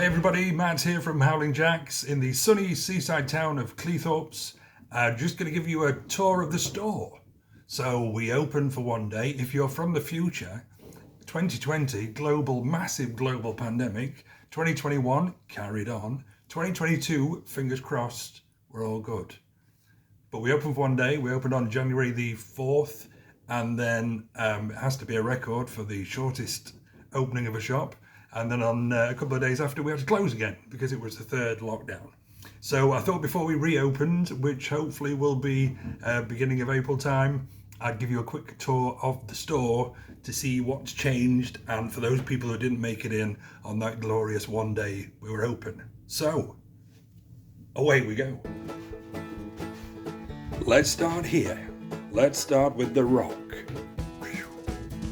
Hey everybody, Matt here from Howling Jacks in the sunny seaside town of Cleethorpes. Just going to give you a tour of the store. So we open for one day. If you're from the future, 2020, massive global pandemic. 2021, carried on. 2022, fingers crossed, we're all good. But we opened for one day. We opened on January the 4th, and then it has to be a record for the shortest opening of a shop. And then on a couple of days after, we had to close again because it was the third lockdown. So I thought before we reopened, which hopefully will be beginning of April time, I'd give you a quick tour of the store to see what's changed, and for those people who didn't make it in on that glorious one day we were open. So, away we go. Let's start here. Let's start with the rock.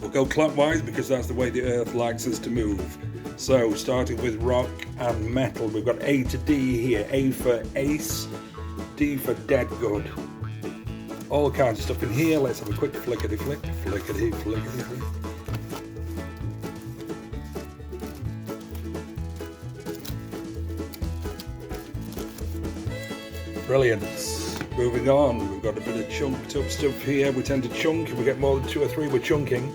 We'll go clockwise because that's the way the earth likes us to move. So, starting with rock and metal, we've got A to D here. A for ace, D for dead good. All kinds of stuff in here. Let's have a quick flickety-flick, flickety-flickety-flick. Brilliant. Moving on, we've got a bit of chunked up stuff here. We tend to chunk. If we get more than 2 or 3, we're chunking.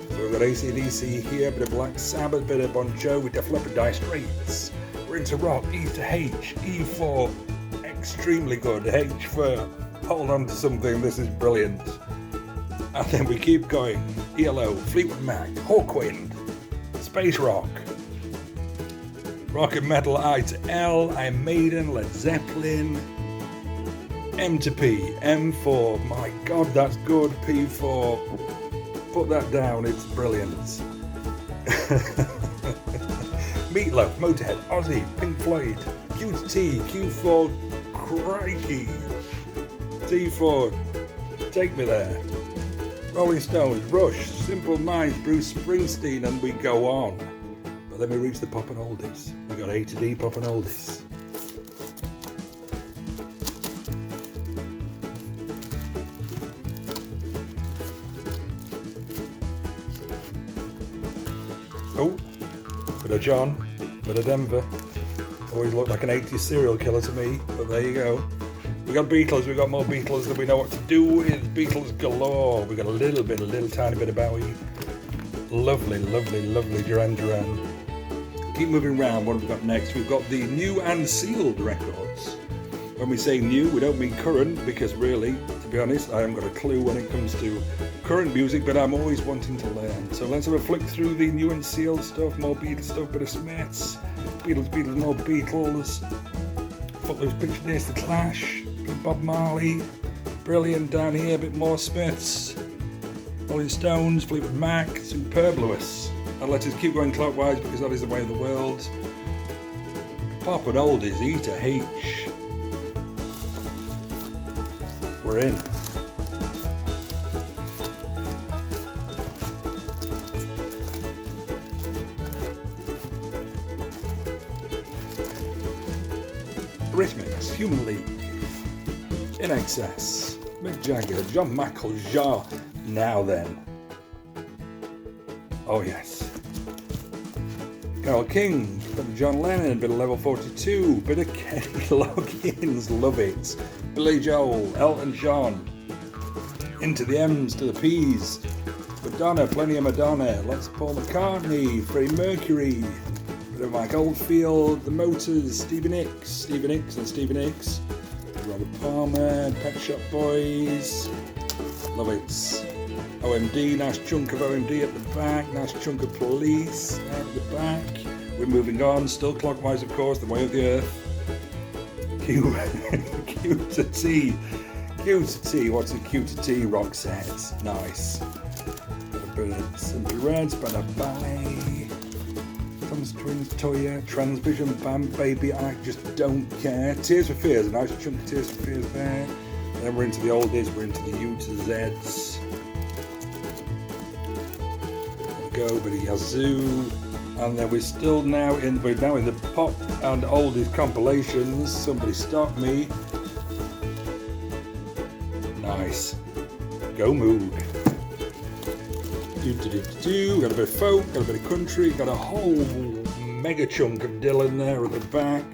So we've got AC/DC here, a bit of Black Sabbath, a bit of Bon Jovi, Def Leppard, Dire Straits. We're into rock, E to H, E for extremely good, H for hold on to something, this is brilliant. And then we keep going, ELO, Fleetwood Mac, Hawkwind, Space Rock, rock and metal, I to L, Iron Maiden, Led Zeppelin, M to P, M for, my god that's good, P for, put that down, it's brilliant. Meatloaf, Motorhead, Ozzy, Pink Floyd, Q to T, Q for crikey, T for take me there, Rolling Stones, Rush, Simple Minds, Bruce Springsteen, and we go on. But then we reach the pop and oldies. We got A to D pop and oldies. Oh, bit of John, bit of Denver. Always looked like an 80s serial killer to me, but there you go. We got Beatles, we got more Beatles than we know what to do with. Beatles galore. We got a little tiny bit of Bowie. Lovely, lovely, lovely Duran Duran. Keep moving around. What have we got next? We've got the new and sealed records. When we say new, we don't mean current, because really, to be honest, I haven't got a clue when it comes to current music, but I'm always wanting to learn. So let's have a flick through the new and sealed stuff. More Beatles stuff, bit of Smiths. Beatles, more Beatles. Footloose Picture Days, The Clash. Bob Marley, brilliant down here, a bit more Smiths, Rolling Stones, Fleetwood Mac, Superfluous. And let us keep going clockwise because that is the way of the world. Pop and oldies, E to H. We're in. Rhythmics, Human League. In Excess, Mick Jagger, John McElroy. Now then. Oh yes. Carole King, bit of John Lennon, bit of Level 42, bit of Kenny Loggins, love it. Billy Joel, Elton John. Into the M's to the P's. Madonna, plenty of Madonna. Let's Paul McCartney, Freddie Mercury. Bit of Mike Oldfield, The Motors, Stevie Nicks and Stevie Nicks. Robert Palmer, Pet Shop Boys, love it. OMD, nice chunk of OMD at the back, nice chunk of Police at the back. We're moving on, still clockwise of course, the way of the earth. Q to T, what's a Q to T rock set? Nice. A bit of Simply Reds, but a ballet. Thomas Twins, Toya, Transvision, Bam, Baby, I Just Don't Care. Tears for Fears, a nice chunk of Tears for Fears there. Then we're into the oldies, we're into the U to Zs. There we go, bit of Yazoo. And then we're now in the pop and oldies compilations. Somebody stop me. Nice. Go Mood. Got a bit of folk, got a bit of country, got a whole mega chunk of Dylan there at the back.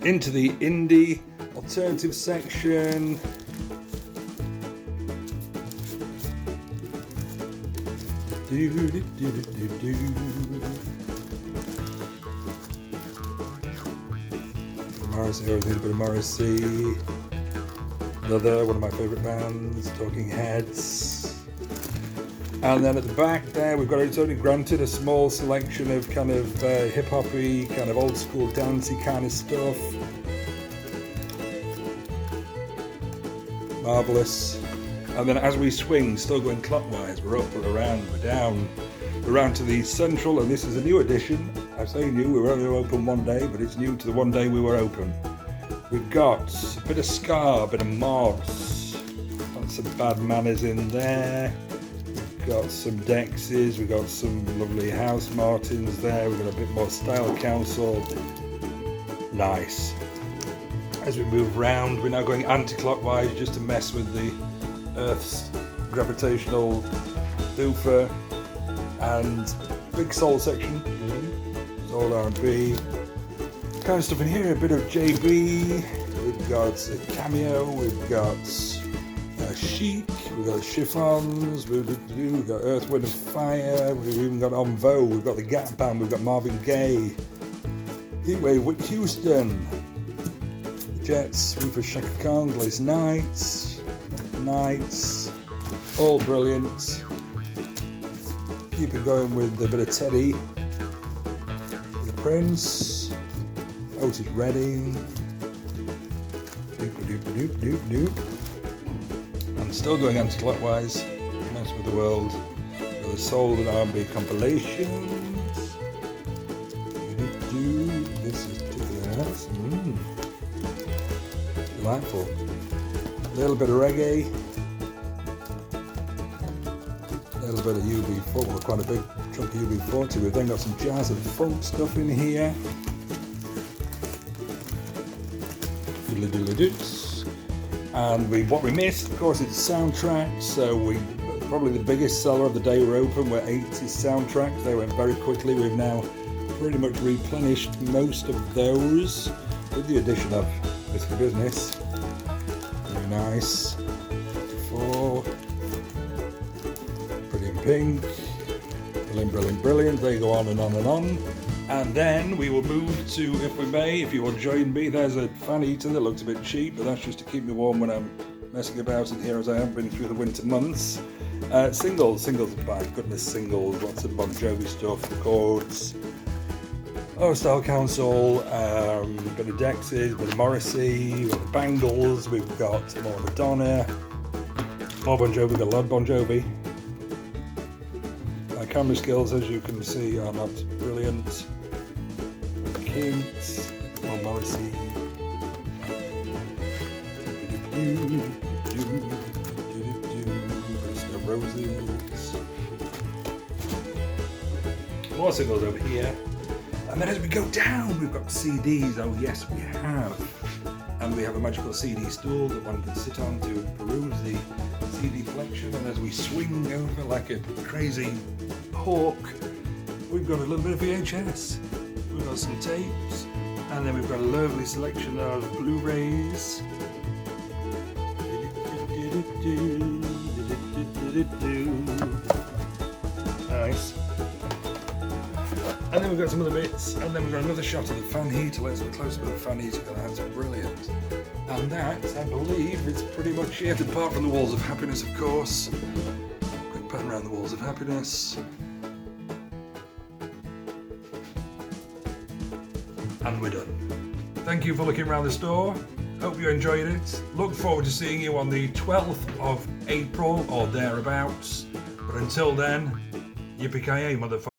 Into the indie alternative section. Morrissey, always need a bit of Morrissey. Another one of my favourite bands, Talking Heads. And then at the back there, we've got, it's only granted, a small selection of kind of hip-hop-y, kind of old-school dancey kind of stuff. Marvellous. And then as we swing, still going clockwise, we're up, we're around, we're down. We're around to the central, and this is a new edition. I say new, we were only open one day, but it's new to the one day we were open. We've got a bit of ska, a bit of mods, got some bad manners in there. We've got some Dexes, we've got some lovely House Martins there, we've got a bit more Style Council. Nice. As we move round, we're now going anti-clockwise just to mess with the Earth's gravitational doofer, and big soul section. It's all R&B. Kind of stuff in here, a bit of JB, we've got a Cameo, we've got Chic, we've got Chiffons, we've got Earth, Wind and Fire, we've even got En Vogue, we've got the Gap Band, we've got Marvin Gaye, Heatwave, Whit Houston, Jets, Rufus Chaka Khan, Glaze Nights, all brilliant. Keep it going with a bit of Teddy, the Prince, Otis Redding, and still going anti-clockwise, mess with the world, with the soul and R&B compilations. This is delightful. A little bit of reggae, a little bit of UB40, quite a big chunk of UB40. We've then got some jazz and folk stuff in here. And what we missed, of course, it's soundtracks. So probably the biggest seller of the day we're open were 80s soundtracks. They went very quickly. We've now pretty much replenished most of those with the addition of Risky Business. Very nice. 4. Pretty in Pink. Brilliant. They go on and on and on. And then we will move to, if we may, if you will join me, there's a fan eater that looks a bit cheap, but that's just to keep me warm when I'm messing about in here as I have been through the winter months. Singles are back, goodness, singles, lots of Bon Jovi stuff, records, Style Council, a bit of Dexys, a bit of Morrissey, we've got the Bangles, we've got more Madonna, more Bon Jovi, we've got a lot of Bon Jovi. My camera skills, as you can see, are not brilliant. Kinks, more Morrissey. Roses. More singles over here. And then as we go down, we've got CDs. Oh yes, we have. And we have a magical CD stool that one can sit on to peruse the CD collection. And as we swing over like a crazy hawk, we've got a little bit of VHS. We've got some tapes. And then we've got a lovely selection of Blu-rays. Nice. And then we've got some other bits, and then we've got another shot of the fan heater. Let's look closer at the fan heater, because that's brilliant. And that, I believe, is pretty much it, apart from the Walls of Happiness, of course. Quick pan around the Walls of Happiness. And we're done. Thank you for looking around the store. Hope you enjoyed it. Look forward to seeing you on the 12th of April or thereabouts. But until then, yippee-ki-yay, motherfucker.